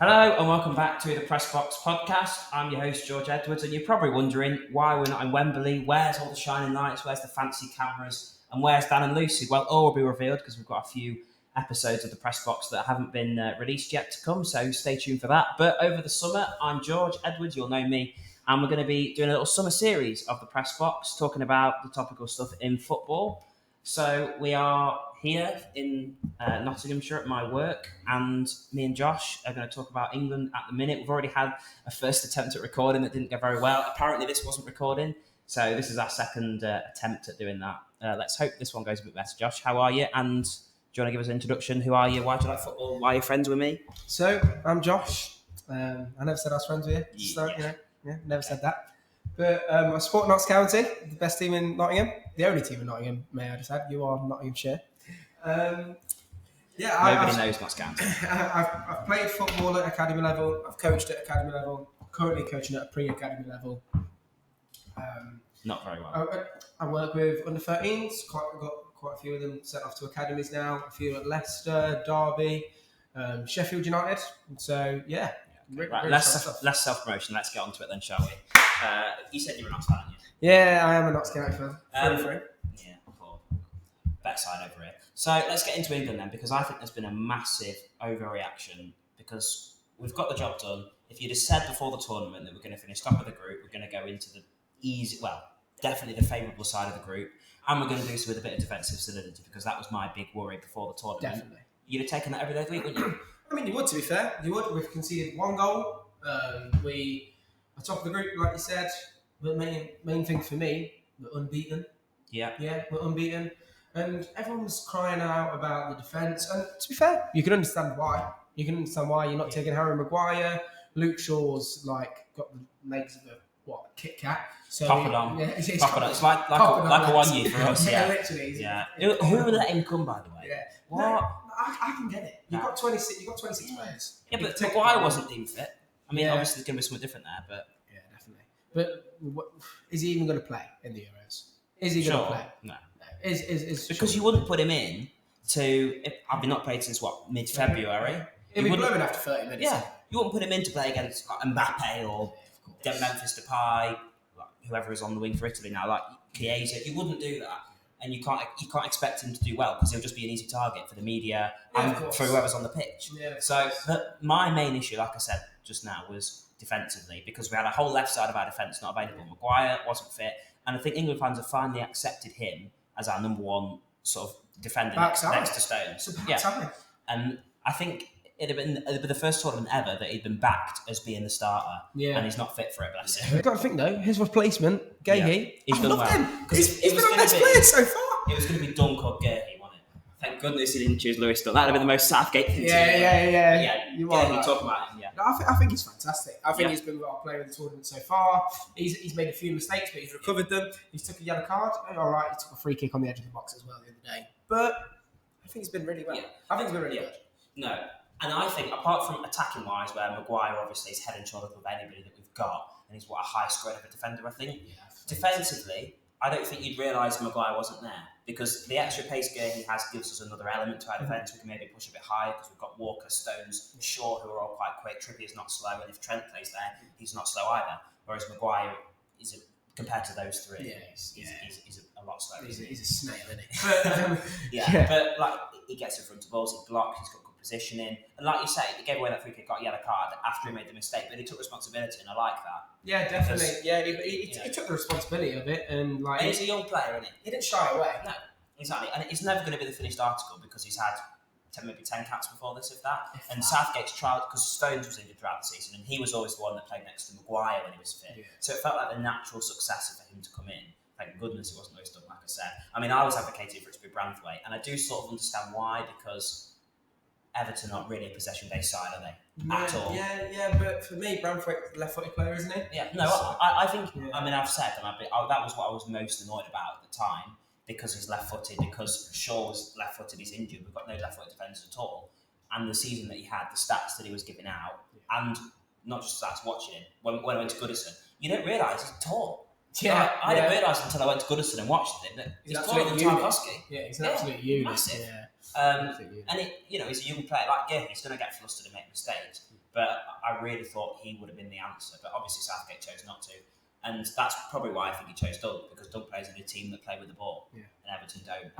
Hello and welcome back to the Press Box podcast. I'm your host George Edwards, and you're probably wondering why we're not in Wembley. Where's all the shining lights? Where's the fancy cameras? And where's Dan and Lucy? Well, all will be revealed because we've got a few episodes of the Press Box that haven't been released yet to come, so stay tuned for that. But over the summer, I'm George Edwards, you'll know me, and we're going to be doing a little summer series of the Press Box, talking about the topical stuff in football. So we are here in Nottinghamshire at my work, and me and Josh are going to talk about England at the minute. We've already had a first attempt at recording that didn't go very well. Apparently this wasn't recording, so this is our second attempt at doing that. Let's hope this one goes a bit better. Josh, how are you? And do you want to give us an introduction? Who are you? Why do you like football? Why are you friends with me? So, I'm Josh. I never said I was friends with you. So, never said that. But I support Notts County, the best team in Nottingham. The only team in Nottingham, may I just add. You are Nottinghamshire. Nobody knows Notts County. I've played football at academy level. I've coached at academy level. Currently coaching at a pre-academy level. Not very well. I work with under-13s. Got quite a few of them sent off to academies now. A few at Leicester, Derby, Sheffield United. So, yeah. Right, less self-promotion. Let's get on to it then, shall we? You said you were a Notts fan, aren't you? Yeah, I am a Notts County fan. Free. Yeah, cool. Better side over here. So let's get into England then, because I think there's been a massive overreaction because we've got the job done. If you'd have said before the tournament that we're going to finish top of the group, we're going to go into the definitely the favourable side of the group, and we're going to do so with a bit of defensive solidity, because that was my big worry before the tournament. Definitely. You'd have taken that every day of the week, wouldn't you? I mean, you would, to be fair. You would. We've conceded one goal. We are top of the group, like you said. The main thing for me, we're unbeaten. Yeah, we're unbeaten. And everyone's crying out about the defence. And to be fair, you can understand why. You're not taking Harry Maguire. Luke Shaw's got the legs of a Kit Kat. So Papadon. Yeah, It's like a 1 year for us. Yeah, literally. Yeah. Who let him come, by the way? Yeah. What? No, I can get it. You've got 26 players. Yeah, but Maguire wasn't deemed fit. I mean, obviously there's going to be something different there, but yeah, definitely. But is he even going to play in the Euros? Is he going to play? No. Is because you wouldn't put him in to. I've been not played since mid-February. He'll be blowing after 30 minutes. Yeah, you wouldn't put him in to play against Mbappe or Memphis Depay, whoever is on the wing for Italy now, like Chiesa. You wouldn't do that, and you can't expect him to do well because he'll just be an easy target for the media and for whoever's on the pitch. Yeah, so, but my main issue, like I said just now, was defensively, because we had a whole left side of our defence not available. Maguire wasn't fit, and I think England fans have finally accepted him as our number one sort of defender next to Stones. And I think it'd have been the first tournament ever that he'd been backed as being the starter, and he's not fit for it, bless him. You've got to think though, his replacement, Gahey, he's done well. Him. He's been our best player so far. It was going to be Dunk or Gahey, wasn't it? Thank goodness he didn't choose Lewis Dunk. That'd have been the most Southgate thing to do. Yeah. You are right. Talk about him, yeah. No, I think he's fantastic. I think he's been our player of the tournament so far. He's made a few mistakes, but he's recovered them. He's took a yellow card. All right, he took a free kick on the edge of the box as well the other day. But I think he's been really well. Yeah. I think he's been really good. No. And I think, apart from attacking wise, where Maguire obviously is head and shoulders above anybody that we've got, and he's a high score of a defender, I think. Yeah, defensively, I don't think you'd realise Maguire wasn't there, because the extra pace he has gives us another element to our defence. We can maybe push a bit higher because we've got Walker, Stones, Shaw, who are all quite quick. Trippier's not slow, and if Trent plays there, he's not slow either. Whereas Maguire is compared to those three, he's a lot slower. He's a snail, isn't he? But he gets in front of balls, he blocks, he's got good positioning, and like you say, he gave away that free kick, got a yellow card after he made the mistake, but he took responsibility, and I like that. Yeah, definitely. He took the responsibility of it, and he's a young player, isn't he? He didn't shy away. No, exactly, and it's never going to be the finished article because he's had maybe 10 caps before this, if that. And Southgate's trial, because Stones was injured throughout the season, and he was always the one that played next to Maguire when he was fit. Yeah. So it felt like the natural successor for him to come in. Thank goodness it wasn't Lewis Dunk, like I said. I mean, I was advocating for it to be Branthwaite, and I do sort of understand why, because Everton aren't really a possession-based side, are they? At all. Yeah, but for me, Branthwaite's a left-footed player, isn't he? Yeah, no, I think, I mean, I've said, and that was what I was most annoyed about at the time, because he's left-footed, because Shaw was left-footed, he's injured, we've got no left-footed defenders at all. And the season that he had, the stats that he was giving out, and not just stats, watching him, when I went to Goodison, you don't realise he's tall. Yeah, I didn't realise until I went to Goodison and watched him that he's taller than Tarkowski. Yeah, he's an absolute unit. Massive. And he's a young player like Gahey. He's going to get flustered and make mistakes. But I really thought he would have been the answer. But obviously Southgate chose not to. And that's probably why I think he chose Doug, because Doug plays in a team that play with the ball, and Everton don't.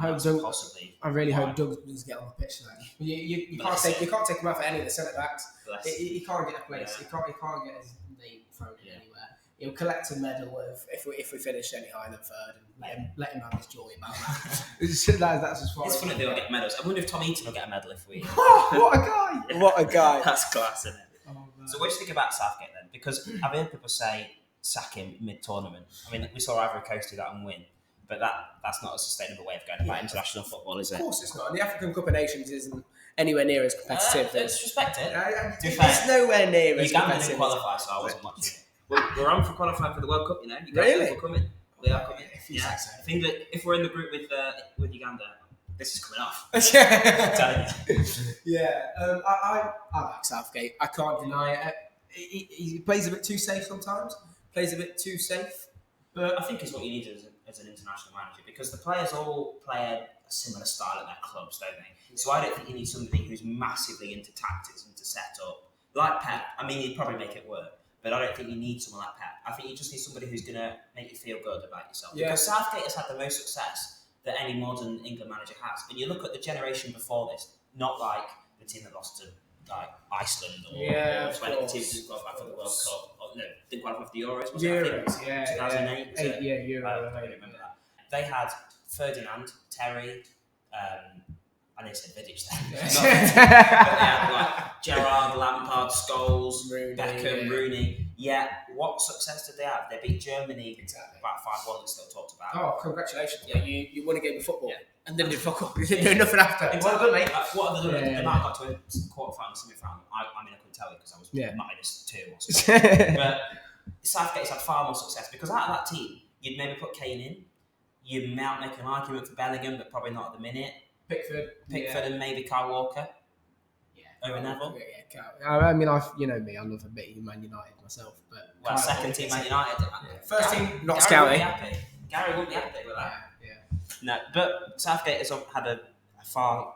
I really hope Doug does get on the pitch though. You can't take him out for any of the centre backs. He can't get a place. He can't get his name thrown in anywhere. He'll collect a medal if we finish any higher than third, and let him have his joy about that. That's as far. It's funny they all get medals. I wonder if Tom Eaton will get a medal if we. What a guy! What a guy! That's class, isn't it? So what do you think about Southgate then? Because I've heard people say sack him mid-tournament. I mean, we saw Ivory Coast do that and win, but that's not a sustainable way of going about international football, is it? Of course it's not. And the African Cup of Nations isn't anywhere near as competitive. Let's respect it. It's nowhere near as competitive. Uganda didn't qualify, so I wasn't watching it. We're on for qualifying for the World Cup, you know. Really? We're coming. We are coming. Yeah. I think that if we're in the group with Uganda, this is coming off. I like Southgate. I can't deny it. He plays a bit too safe sometimes. But I think it's what you need as an international manager, because the players all play a similar style at their clubs, don't they? So I don't think you need somebody who's massively into tactics and to set up. Like Pep, I mean, he'd probably make it work, but I don't think you need someone like Pep. I think you just need somebody who's going to make you feel good about yourself. Yeah. Because Southgate has had the most success that any modern England manager has. And you look at the generation before this, not like the team that lost to like Iceland or 20 teams that got back for the World Cup. Or, no, didn't qualify for the Euros. Was it? I think 2008. Euros. I don't remember that. They had Ferdinand, Terry, I didn't say Vidic then. But they had like Gerrard, Lampard, Scholes, Beckham, Rooney. Yeah, what success did they have? They beat Germany about 5-1 that's still talked about. Oh, congratulations. Yeah. You won a game of football and then did fuck up. You didn't do nothing after. Well done, mate. What have they done? They might have got to a quarter-final, semi-final. I mean, I couldn't tell you because I was -2 or something. But Southgate's had far more success because out of that team, you'd maybe put Kane in. You might make an argument for Bellingham, but probably not at the minute. Pickford and maybe Kyle Walker. Over Neville. I mean, you know me, I love a bit of Man United myself, but second team Man United. First team, not scouting. Gary wouldn't be happy with that. No, but Southgate has had a far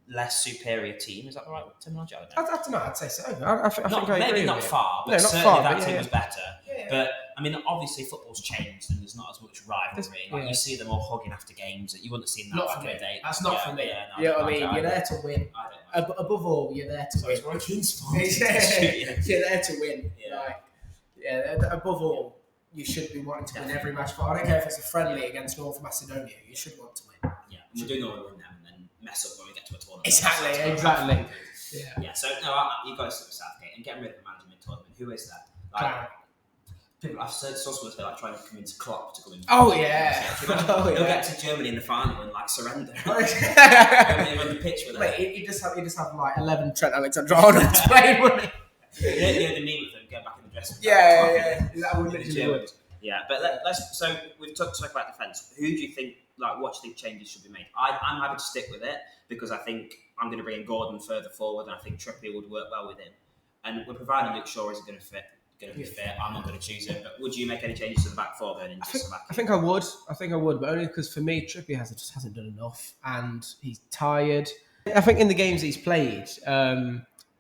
less superior team. Is that the right terminology? I don't know. I'd say so. I think I agree. Maybe not far, but certainly that team was better. But I mean, obviously, football's changed and there's not as much rivalry. Like you see them all hugging after games that you wouldn't have seen that back in the day. That's not for me. You know what I mean? You're there to win. Above all, you're there to win. Roy Keane sports. You're there to win. Above all, you should be wanting to win every match. But I don't care if it's a friendly against North Macedonia. You should want to win. Yeah, we do normally win them and then mess up when we get to a tournament. Exactly. Yeah. So no, you've got to stick with Southgate and getting rid of the manager mid-tournament. Who is that? I've saw someone say like trying to come into Klopp to come in. Oh yeah. He'll get to Germany in the final and like surrender. On the pitch with it. You just have like 11 Trent Alexander-Arnold playing, wouldn't he? You know the meme of them going back in the dressing room. Yeah. That would literally would. Yeah, but let's. So we've talked about defence. Who do you think? Like, what do you think changes should be made? I'm happy to stick with it because I think I'm going to bring in Gordon further forward, and I think Trippier would work well with him. And we're providing Luke Shaw is going to fit. I'm not going to choose him. But would you make any changes to the back four going into Slovakia? I think I would, but only because for me, Trippier just hasn't done enough, and he's tired. I think in the games he's played,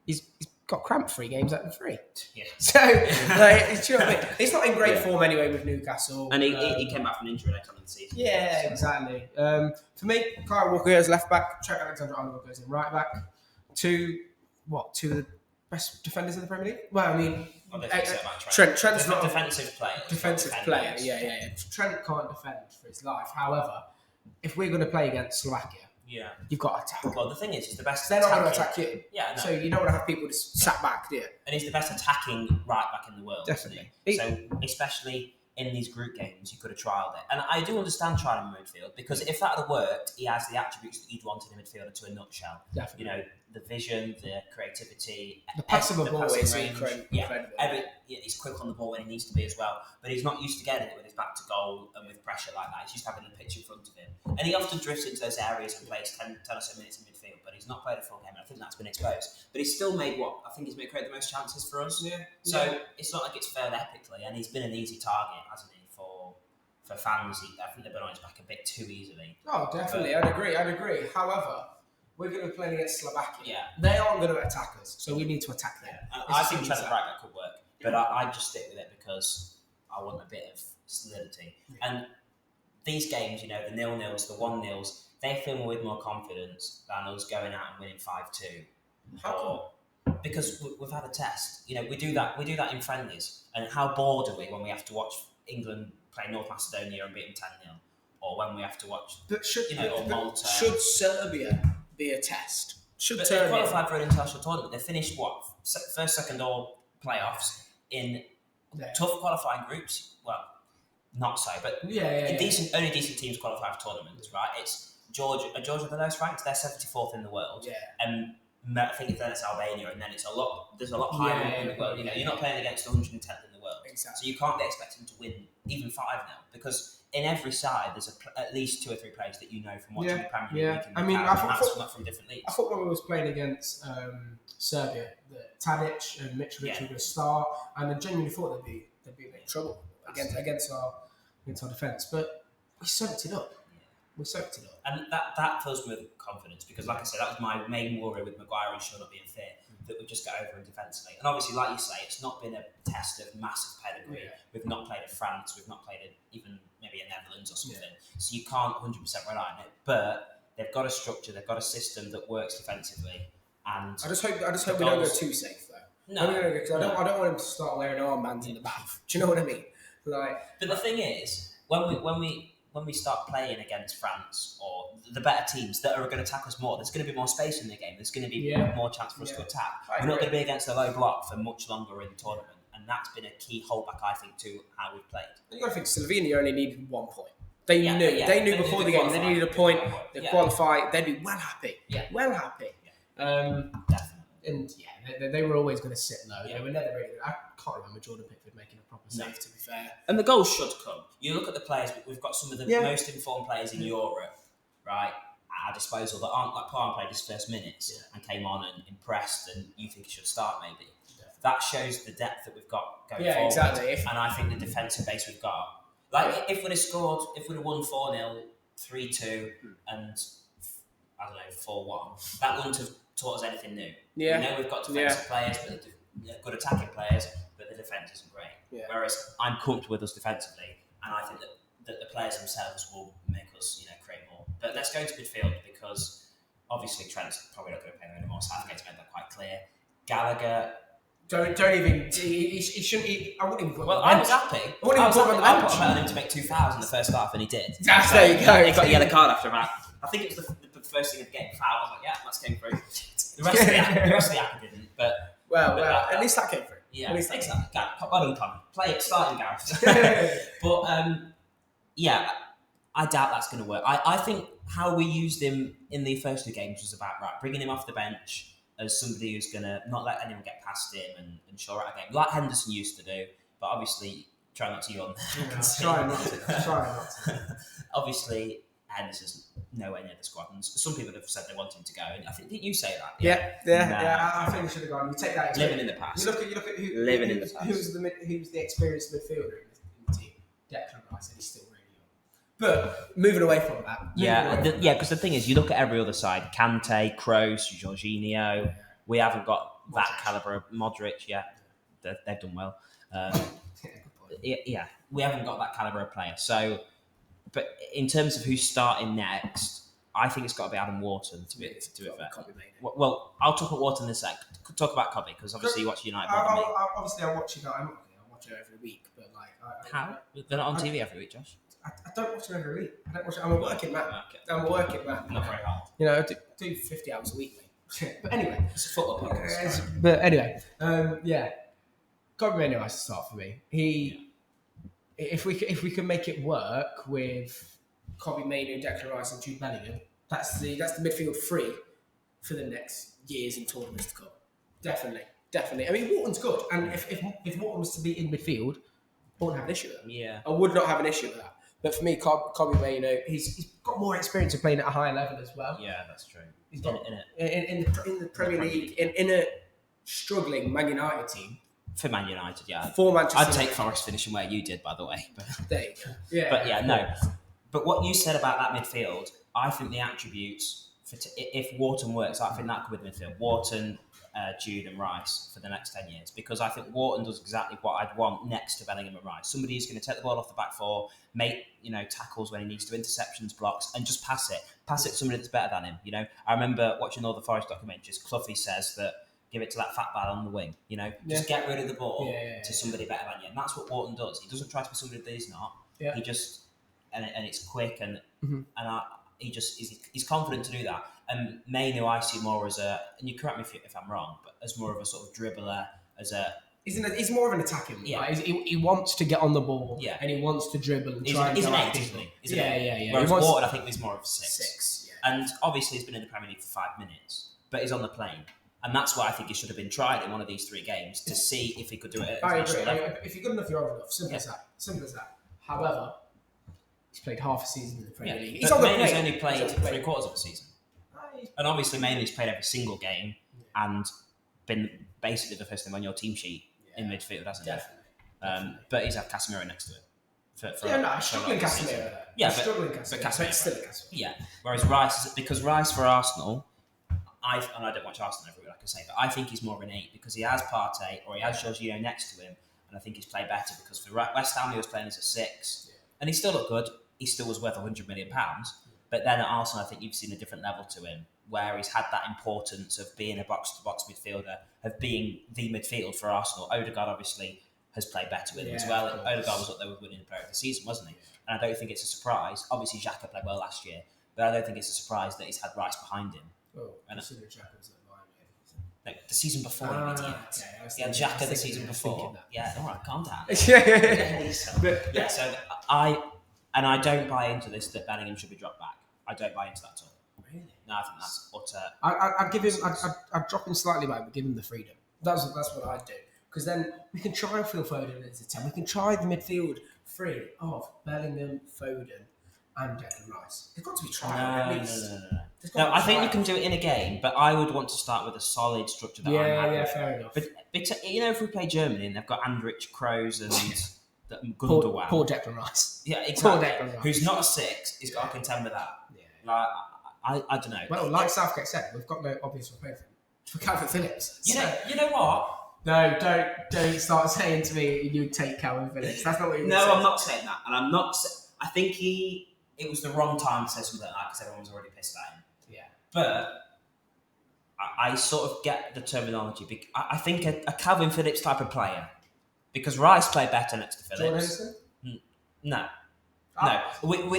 he's got cramp 3 games out of 3. Yeah. So, you know what I mean? He's not in great form anyway with Newcastle. And he came back from injury later on in the season. Yeah, exactly. For me, Kyle Walker goes left back, Trent Alexander-Arnold goes in right back. Two of the best defenders in the Premier League? Well, I mean, Trent's not defensive player. Yeah. Trent can't defend for his life. However, if we're going to play against Slovakia, you've got to attack. Well, the thing is, he's the best. They're not going to attack you. Yeah, no. So you don't want to have people just sat back, do you? And he's the best attacking right back in the world. Definitely. So especially in these group games, you could have trialled it. And I do understand trying him in midfield because if that had worked, he has the attributes that you'd want in a midfielder to a nutshell. Definitely. You know, the vision, the creativity, the pass of the ball is incredible. He's quick on the ball when he needs to be as well. But he's not used to getting it with his back to goal and with pressure like that. He's used to having the pitch in front of him. And he often drifts into those areas and plays 10 or so minutes in midfield, but he's not played a full game, and I think that's been exposed. But he's still made created the most chances for us. Yeah. So it's not like it's failed epically, and he's been an easy target, hasn't he, for fans. I think they've been on his back a bit too easily. Oh, definitely. I'd agree. However, we're going to be playing against Slovakia. Yeah. They aren't going to attack us, so we need to attack them. I think Trent Braga could work, but I just stick with it because I want a bit of solidity. Yeah. And these games, the 0-0s, the 1-0s, they fill me with more confidence than us going out and winning 5-2. How come? Because we've had a test. We do that in friendlies. And how bored are we when we have to watch England play North Macedonia and beat them 10-0? Or when we have to watch, or Malta. Should Serbia be a test? But they qualified for an international tournament. They finished first, second, or playoffs in tough qualifying groups. Well, not so, but only decent teams qualify for tournaments, right? It's Georgia. Are Georgia the most ranked? They're 74th in the world. Yeah. And I think then it's Albania, and then it's a lot. There's a lot higher in the world. You're not playing against the 110th in the world, exactly. So you can't be expecting to win even 5 now because in every side there's at least 2 or 3 players that from watching the Premier League. I mean, I thought not from different leagues. I thought when we was playing against Serbia, that Tadic and Mitrovic were going to start, and I genuinely thought they'd be in trouble against our defence, but we soaked it up. We soaked it up. And that fills me with confidence because, like I said, that was my main worry with Maguire and Shaw not being fit, that we just get over him defensively. And obviously, like you say, it's not been a test of massive pedigree. Yeah. We've not played at France, we've not played at even maybe a Netherlands or something. Yeah. So you can't 100% rely on it. But they've got a structure, they've got a system that works defensively. And I just hope we don't go too safe though. No, because I don't want him to start wearing armbands in the bath. Do you know what I mean? But the thing is, when we start playing against France or the better teams that are going to attack us more, there's going to be more space in the game. There's going to be more chance for us to attack. We're not going to be against a low block for much longer in the tournament, and that's been a key holdback, I think, to how we've played. You got to think Slovenia only needed 1 point. They knew before the game they needed a point. They qualified. They'd be well happy. Yeah, well happy. Yeah. Definitely. And they were always going to sit low. They were never really. I can't remember Jordan Pickford making a proper save. To be fair, and the goals should come. You look at the players. We've got some of the most informed players in Europe, right, at our disposal that aren't like Palmer played his first minutes and came on and impressed, and you think he should start maybe. Definitely. That shows the depth that we've got going forward. Exactly. And I think the defensive base we've got. Like if we'd have won 4-0, 3-2, and I don't know 4-1, that wouldn't have taught us anything new. Yeah. We know we've got defensive players, but good attacking players, but the defence isn't great. Yeah. Whereas I'm comfortable with us defensively, and I think that the players themselves will make us, create more. But let's go into midfield because obviously Trent's probably not going to play there anymore. Southgate's made that quite clear. Gallagher. Don't even. He shouldn't. I wouldn't even put. Well, I was happy. I wouldn't even put him on the bench. I put him to make 2,000 the first half, and he did. There you go. He got a yellow card after about. I think it was the first thing of getting fouled. I was like, yeah, that's came through. The rest of the actor didn't, but at least that came through. Yeah, exactly. Well done, Tommy. Play it, starting Gareth. But I doubt that's going to work. I think how we used him in the first 2 games was about bringing him off the bench as somebody who's going to not let anyone get past him and shore out a game, like Henderson used to do. But obviously, try not to yawn. Try not to. Obviously, Henderson's nowhere near the squad, and some people have said they want him to go. And I think didn't you say that? Yeah. I think he should have gone. You take that. Living in the past. You look at in the past. Who's the experienced midfielder in the team? Declan Rice, and he's still really young. But moving away from that. Because the thing is, you look at every other side: Kante, Kroos, Jorginho. We haven't got that calibre of Modric yet. They've done well. We haven't got that calibre of player. So. But in terms of who's starting next, I think it's got to be Adam Wharton to be fair. Well, I'll talk about Wharton in a sec. Talk about Cobby because obviously you watch United. Obviously, I watch United. I watch it every week, but how? They're not on TV every week, Josh. I don't watch it every week. I don't watch it. I'm a working man. Not very hard. I do 50 hours a week, mate. But anyway, it's a football podcast. But anyway, Cobby Mainoo has to start for me. If we can make it work with Cobby Mainoo, Declan Rice, and Jude Bellingham, that's the midfield free for the next years and tournaments to come. Definitely. I mean, Wharton's good, and if Wharton was to be in midfield, I wouldn't have an issue with that. Yeah, I would not have an issue with that. But for me, Cobby Mainoo, he's got more experience of playing at a higher level as well. Yeah, that's true. He's got in the Premier League, in a struggling Man United team. For Man United, yeah. For Manchester I'd take Forest finishing where you did, by the way. But, there you go. Yeah. But no. But what you said about that midfield, I think the attributes if Wharton works, I think that could be the midfield. Wharton, Jude and Rice for the next 10 years, because I think Wharton does exactly what I'd want next to Bellingham and Rice. Somebody who's going to take the ball off the back four, make tackles when he needs to, interceptions, blocks, and just pass it to somebody that's better than him. I remember watching all the Forest documentaries. Cloughy says that give it to that fat lad on the wing, just get rid of the ball to somebody better than you, and that's what Wharton does. He doesn't try to be somebody that he's not. He just and it's quick and he's confident to do that. And Mainu I see more as and you correct me if I'm wrong, but as more of a sort of dribbler, he's more of an attacking. Yeah, right? He wants to get on the ball. Yeah, and he wants to dribble and try and he's go an out. eight, isn't he? Yeah. Whereas Ward, I think he's more of a six. Six. Yeah. And obviously he's been in the Premier League for 5 minutes, but he's on the plane, and that's why I think he should have been tried in one of these 3 games to see if he could do it. I agree. If you're good enough, you're old enough. Simple as that. However, he's played half a season in the Premier League. He's only played 3/4 of a season. And obviously, Mainly's played every single game and been basically the first thing on your team sheet in midfield, hasn't he? Definitely. But he's had Casemiro next to it. Struggling Casemiro. Yeah, but Casemiro. Still Casemiro. Yeah. Whereas Rice for Arsenal, I don't watch Arsenal every week, like I say, but I think he's more of an 8 because he has Partey or he has Jorginho next to him, and I think he's played better because for West Ham he was playing as a 6, and he still looked good. He still was worth £100 million. But then at Arsenal, I think you've seen a different level to him, where he's had that importance of being a box-to-box midfielder, of being the midfield for Arsenal. Odegaard obviously has played better with him as well. Odegaard was up there with winning the player of the season, wasn't he? And I don't think it's a surprise. Obviously, Xhaka played well last year, but I don't think it's a surprise that he's had Rice behind him. Well, consider Xhaka was at Bayern. No, the season before, you idiot. He had Xhaka the season before. Yeah, all right, calm down. So I don't buy into this that Bellingham should be dropped back. I don't buy into that at all. Really? No, I think that's utter. I'd give him. I'd drop him slightly back, but give him the freedom. That's what I'd do. Because then we can try Phil Foden as a 10. We can try the midfield 3 of Bellingham, Foden, and Declan Rice. They've got to be tried at least. No, I think you can do it in a game, but I would want to start with a solid structure. Fair enough. But if we play Germany and they've got Andrich, Kroos, and Gundogan. Poor Declan Rice. Yeah, exactly. Poor Declan Rice. Who's not a 6, he's got to contend with that. Yeah. I don't know. Well, like Southgate said, we've got no obvious replacement for Calvin Phillips. You know what? No, don't start saying to me you'd take Calvin Phillips. That's not what you. No, I'm not saying that, and I'm not. I think it was the wrong time to say something like that because everyone was already pissed at him. Yeah. But I sort of get the terminology. I think a Calvin Phillips type of player, because Rice played better next to Phillips. John Henderson? No.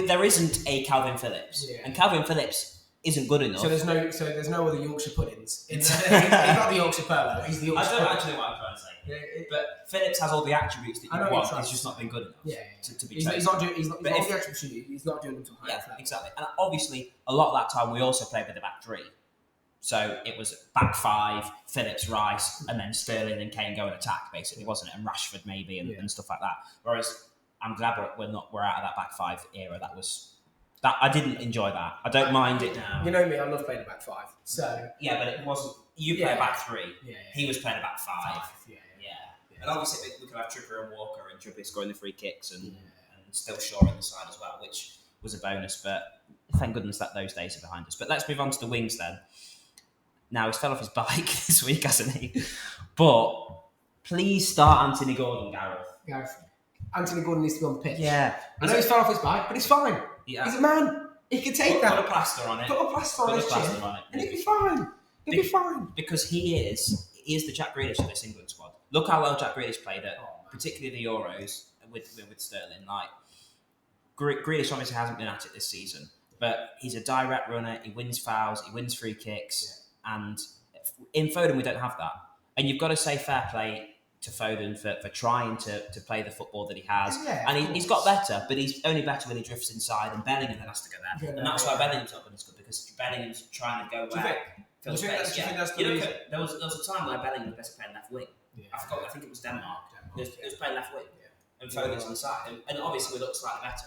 There isn't a Calvin Phillips, and Calvin Phillips isn't good enough. So there's no other Yorkshire puddings. He's not the Yorkshire Polo. He's the Yorkshire. I don't actually know what I'm trying to say. But Phillips has all the attributes that you want. He's just not been good enough. To be he's not doing. He's not doing them to high. Yeah, exactly. And obviously, a lot of that time we also played with the back 3. So it was back 5, Phillips, Rice, and then Sterling and Kane go and attack, basically, wasn't it? And Rashford maybe and stuff like that. Whereas I'm glad we're out of that back 5 era. That I didn't enjoy that. I don't mind it now. You know me, I love playing a back 5. So yeah, but it wasn't. You play a back 3. Yeah. He was playing a back 5. Yeah. And obviously we could have Trippier and Walker and Trippier scoring the free kicks and still Shaw on the side as well, which was a bonus. But thank goodness that those days are behind us. But let's move on to the wings then. Now he's fell off his bike this week, hasn't he? But please start Anthony Gordon, Gareth. Anthony Gordon needs to be on the pitch. Yeah. I know he's fell off his bike, but he's fine. Yeah. He's a man. He can take that. Put a plaster on it. Put a plaster on his chin, and he'll be fine. He'll be fine. Because he is the Jack Grealish of this England squad. Look how well Jack Grealish played at, particularly the Euros with Sterling. Like Grealish obviously hasn't been at it this season, but he's a direct runner. He wins fouls. He wins free kicks. And in Foden, we don't have that. And you've got to say fair play to Foden for trying to play the football that he has. Yeah, and he's got better, but he's only better when he drifts inside, and Bellingham then has to go there. And that's why Bellingham's not been as good, because Bellingham's trying to go where Phil's best. There was a time where Bellingham was best playing left wing. Yeah. I think it was Denmark. It was playing left wing. Yeah. And Foden's on the side. And obviously we look slightly better.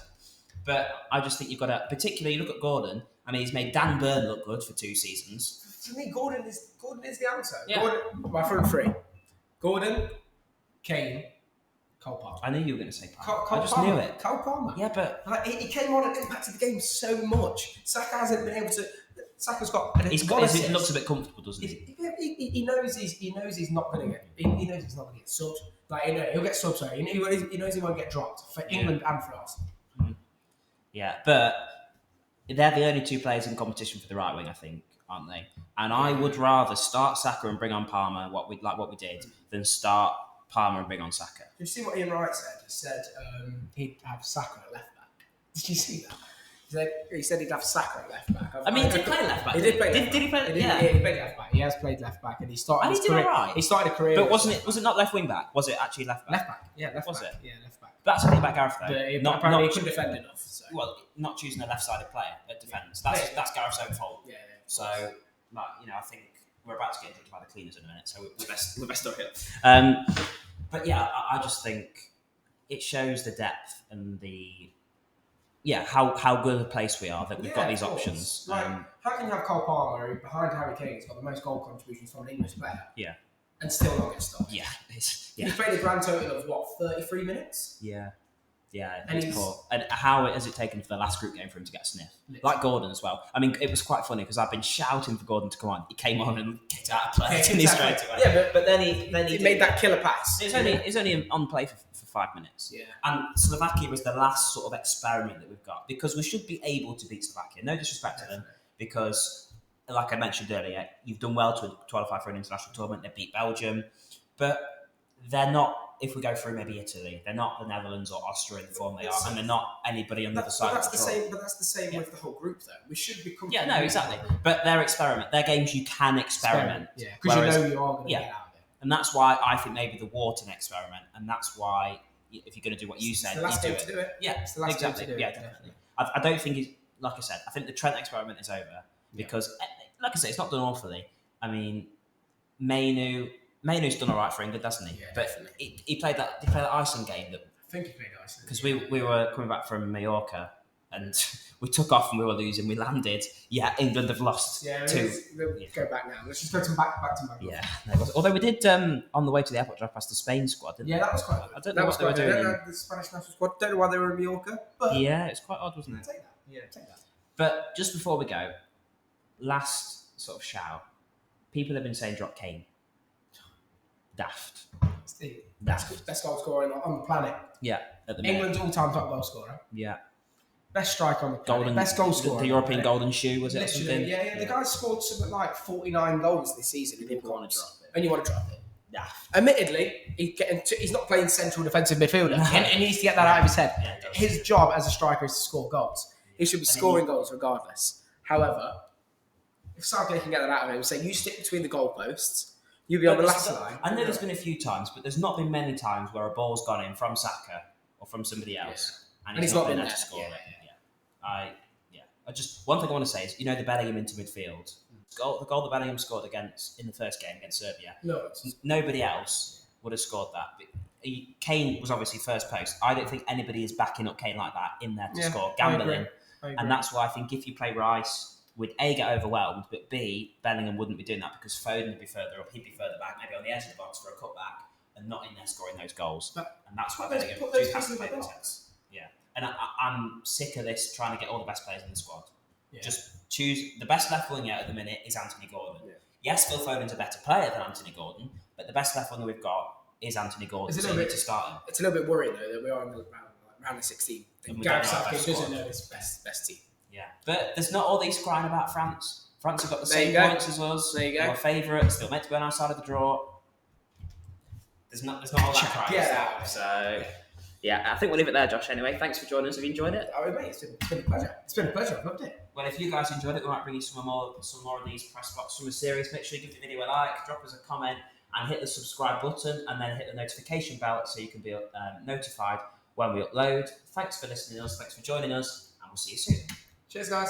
But I just think you've got to, particularly you look at Gordon, I mean, he's made Dan Burn look good for 2 seasons. For me, Gordon is the answer. Yeah. Gordon, my front 3. Gordon, Kane, Cole Palmer. I knew you were going to say Palmer. I just knew it. Cole Palmer. Yeah, but he came on and impacted the game so much. Saka hasn't been able to. Saka's got. It looks a bit comfortable, doesn't he? He knows he's not going to get. He knows he's not going to get subbed. Like he'll get subbed. Sorry, he knows he won't get dropped for England and for us. Yeah, but they're the only two players in competition for the right wing, I think, aren't they? And I would rather start Saka and bring on Palmer, what we did, than start Palmer and bring on Saka. Did you see what Ian Wright said? He said he'd have Saka at left back. Did you see that? He said he'd have Saka at left back. I mean, he did play left back. He did play. Did he play? Yeah, he played left back. He has played left back, and he started. And he did all right. He started a career. But was it not left wing back? Was it actually left back? Left back. Yeah, left was back. it? Yeah, left back. That's something about Gareth though. But apparently he couldn't defend enough. So. Well, not choosing a left-sided player at defence. That's Gareth's own fault. Yeah. So, I think we're about to get judged by the cleaners in a minute, so we're best up here. But yeah, I just think it shows the depth and how good a place we are that we've got these options. Like, how can you have Cole Palmer, who behind Harry Kane has got the most goal contributions from an English player, and still not get started? He's played a grand total of 33 minutes. It's poor. And how has it taken for the last group game for him to get a sniff? Literally. Like Gordon as well. I mean, it was quite funny because I've been shouting for Gordon to come on. He came on and kicked out of play, didn't he, straight away? Yeah, but then he made that killer pass. It's only on play for 5 minutes. Yeah. And Slovakia was the last sort of experiment that we've got because we should be able to beat Slovakia. No disrespect to them because, like I mentioned earlier, you've done well to qualify for an international tournament. They beat Belgium, but they're not. If we go through maybe Italy, they're not the Netherlands or Austria in the form they are, and they're not anybody on the other side. But that's the same with the whole group, though. We should be comfortable. Yeah, no, exactly. But they're experiment. They're games you can experiment. Yeah, because you know you are going to get out of it. And that's why I think maybe the Wharton experiment, and that's why if you're going to do what you said, it's the last you game do it. to do it. Yeah, it's the last exactly. game to do it. Yeah, definitely. I don't think it's like I said. I think the Trent experiment is over because, like I said, it's not done awfully. I mean, Mainu's done all right for England, hasn't he? Yeah, but he played that Iceland game that. I think he played Iceland. Because we were coming back from Mallorca and we took off and we were losing. We landed. Yeah, England have lost two. Go back now. Let's just go back to Mallorca. Yeah. Although we did on the way to the airport drive past the Spain squad, didn't we? Yeah, that was quite good. I don't know what they were doing. The Spanish national squad. Don't know why they were in Mallorca. But yeah, it's quite odd, wasn't it? Take that. Yeah, take that. But just before we go, last sort of shout. People have been saying drop Kane. Daft. Best goal scorer on the planet. Yeah, at the minute. England's all-time top goal scorer. Yeah. Best striker on the planet. Best goal scorer. The European Golden Shoe, was it? Literally, or something? yeah. The guy scored something like 49 goals this season. And you want to drop it. And you want to drop it. Daft. Admittedly, he's not playing central defensive midfielder. And he needs to get that out of his head. Yeah, his job as a striker is to score goals. He should be scoring goals regardless. However, if Southgate can get that out of him, say you stick between the goalposts, you'll be on the last line. I know there's been a few times, but there's not been many times where a ball's gone in from Saka or from somebody else, and he's not been there to score it. I just one thing I want to say is, the Bellingham into midfield, the goal that Bellingham scored in the first game against Serbia. Nobody else would have scored that. Kane was obviously first post. I don't think anybody is backing up Kane like that in there to score, gambling, and that's why I think if you play Rice. Would A, get overwhelmed, but B, Bellingham wouldn't be doing that because Foden would be further up, he'd be further back, maybe on the edge of the box for a cutback, and not in there scoring those goals. And that's why Bellingham has to make sense. Yeah. And I'm sick of this trying to get all the best players in the squad. Yeah. Just choose the best left winger at the minute is Anthony Gordon. Yeah. Yes, Phil Foden's a better player than Anthony Gordon, but the best left winger we've got is Anthony Gordon. So you need to start him. It's a little bit worrying though that we are in the round of 16. Gareth Southgate doesn't know his best team. Yeah, but there's not all these crying about France. France have got the same points as us. There you go. They're favourites. Still meant to be on our side of the draw. There's not all that crying. Yeah. So, I think we'll leave it there, Josh. Anyway, thanks for joining us. Have you enjoyed it? Oh, mate, it's been a pleasure. It's been a pleasure. I've loved it. Well, if you guys enjoyed it, we might bring you some more of these press box summer series. Make sure you give the video a like, drop us a comment, and hit the subscribe button, and then hit the notification bell so you can be notified when we upload. Thanks for listening to us. Thanks for joining us, and we'll see you soon. Cheers, guys.